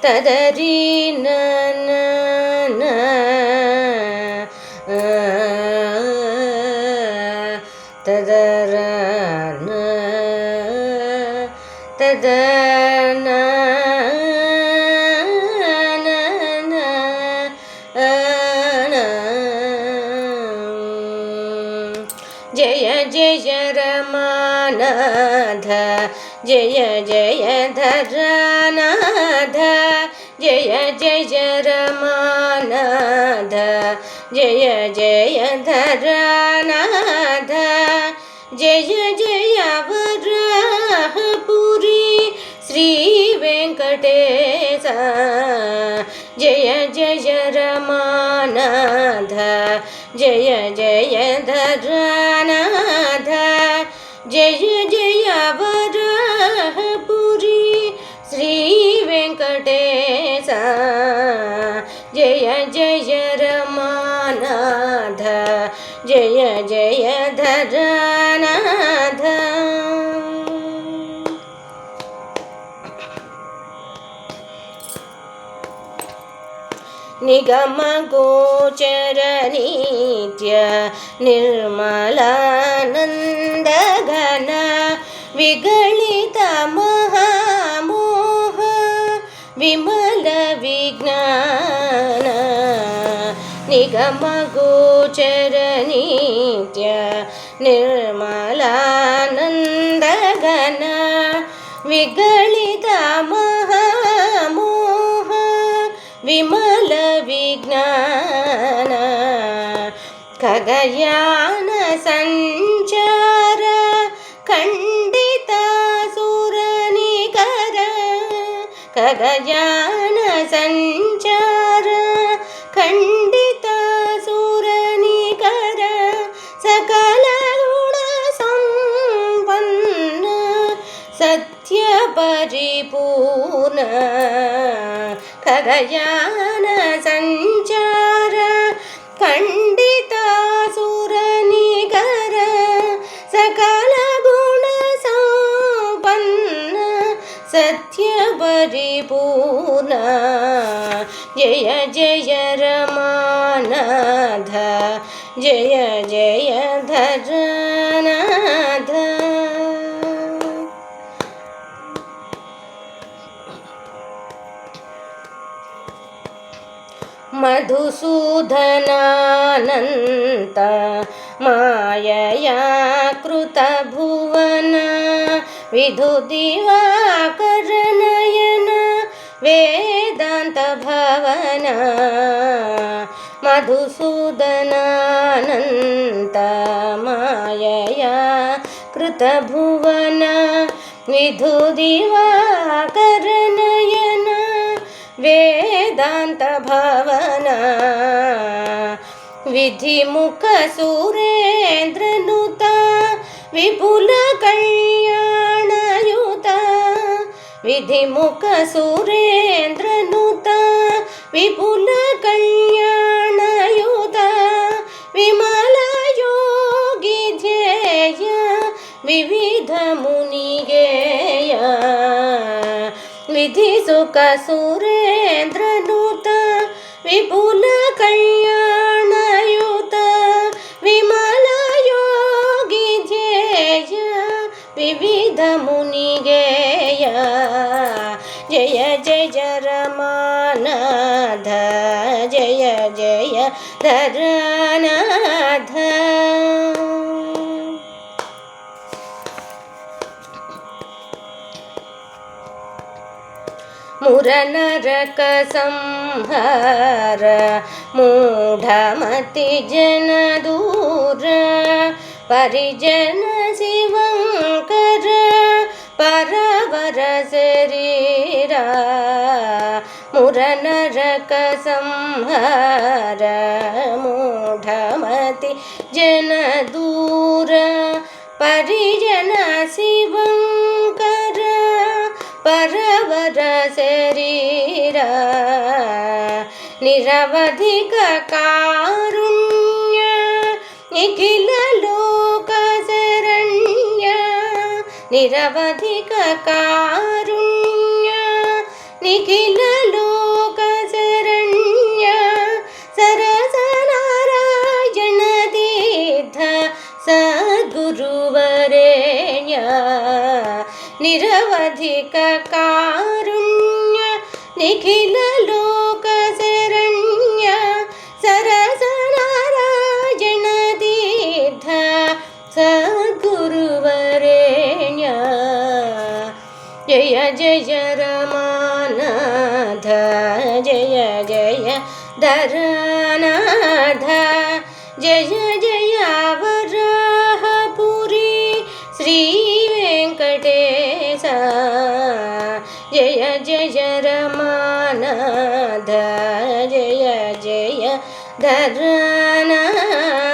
ತದರಿ ನ ತದರ ತದನ ಜಯ ಜಯ ರಮಾನಾಥ ಜಯ ಜಯ ಧರನಾಥ ಜಯ ಜಯ ರಮಾನಾಥ ಜಯ ಜಯ ಧರನಾಥ ಜಯ ಜಯ ವರಾಹಪುರಿ ಶ್ರೀ ವೆಂಕಟೇಶ ಜಯ ಜಯ ರಮಾನಾಥ ಜಯ ಜಯ ಧರನಾಥ ಜಯ ಜಯ ವರಾಹಪುರಿ ಶ್ರೀ ವೆಂಕಟೇಶ ಜಯ ಜಯ ರಮಾನಾಥ ಜಯ ಜಯ ಧರನಾಥ ನಿಗಮ ಗೋಚರ ನಿತ್ಯ ನಿರ್ಮಲಾನಂದ ಘನ ವಿಗಳಿತ ಮಹಾಮೋಹ ವಿಮಲ ವಿಜ್ಞಾನ ನಿಗಮ ಗೋಚರ ನಿತ್ಯ ನಿರ್ಮಲಾನಂದ ಘನ ವಿಗಳಿತ ಮಹಾಮೋಹ ವಿಮಲ ವಿಜ್ಞಾನ ಖಗಯಾನ ಸಂಚಾರ ಖಂಡಿತ ಸುರನಿಕರ ಖಗಯಾನ ಸಂಚಾರ ಖಂಡಿತ ಸುರನಿಕರ ಸಕಲ ಗುಣ ಸಂಪನ್ನ ಸತ್ಯ ಪರಿಪೂರ್ಣ ಖಗಯಾನ ಸಂಚಾರ ಖಂಡಿತ ಸುರನಿಕರ ಸಕಲ ಗುಣ ಸಂಪನ್ನ ಸತ್ಯ ಪರಿಪೂರ್ಣ ಜಯ ಜಯ ರಮಾನಾಥ ಜಯ ಜಯ ಧರನಾಥ ಮಧುಸೂದನಾನಂತ ಮಾಯಯ ಕೃತ ಭುವನ ವಿಧು ದಿವಾಕರ ನಯನ ವೇದಾಂತ ಭವನ ಮಧುಸೂದನಾನಂತ ಮಾಯಯ ಕೃತ ಭುವನ ವಿಧು ದಿವಾಕರ ನಯನ ವೇದಾಂತ ಭವನ ವಿಧಿಮುಖ ಸುರೇಂದ್ರನುತ ವಿಪುಲ ಕಲ್ಯಾಣಯುತ ವಿಧಿಮುಖ ಸುರೇಂದ್ರನುತ ವಿಪುಲ ಕಲ್ಯಾಣಯುತ ವಿಮಲ ಯೋಗಿ ಧ್ಯೇಯ ವಿವಿಧ ಮುನಿಗೇಯ ವಿಧಿ ಸುಖ ಸುರೇಂದ್ರನುತ ವಿಪುಲ ಕಲ್ಯಾಣಯುತ ವಿಮಲ ಯೋಗಿ ಧ್ಯೇಯ ವಿವಿಧ ಮುನಿಗೇಯ ಜಯ ಜಯ ರಮಾನಾಥ ಜಯ ಜಯ ಧರನಾಥ ಮುರನರಕ ಸಂಹಾರ ಮೂಢಮತಿ ಜನ ದೂರ ಪರಿಜನ ಶಿವಂಕರ ಪರವರ ಶರೀರ ಮುರನರಕ ಸಂಹಾರ ಮೂಢಮತಿ ಜನ ದೂರ ಪರಿಜನ ಶಿವಂಕರ ಪರವರ ಶರೀರ ನಿರವಧಿಕ ಕಾರುಣ್ಯ ನಿಖಿಲ ಲೋಕ ಶರಣ್ಯ ನಿರವಧಿಕ ಕಾರುಣ್ಯ ನಿಖಿಲ निरवधिक कारुण्य निखिल लोक शरण्य सरस नारायण तीर्थ सद्गुरुवरेण्य जय जय रमानाथ जय जय धरनाथ जय जय वराहपुरी श्री वेंकटेश जय जय रमानाथ जय जय धरनाथ।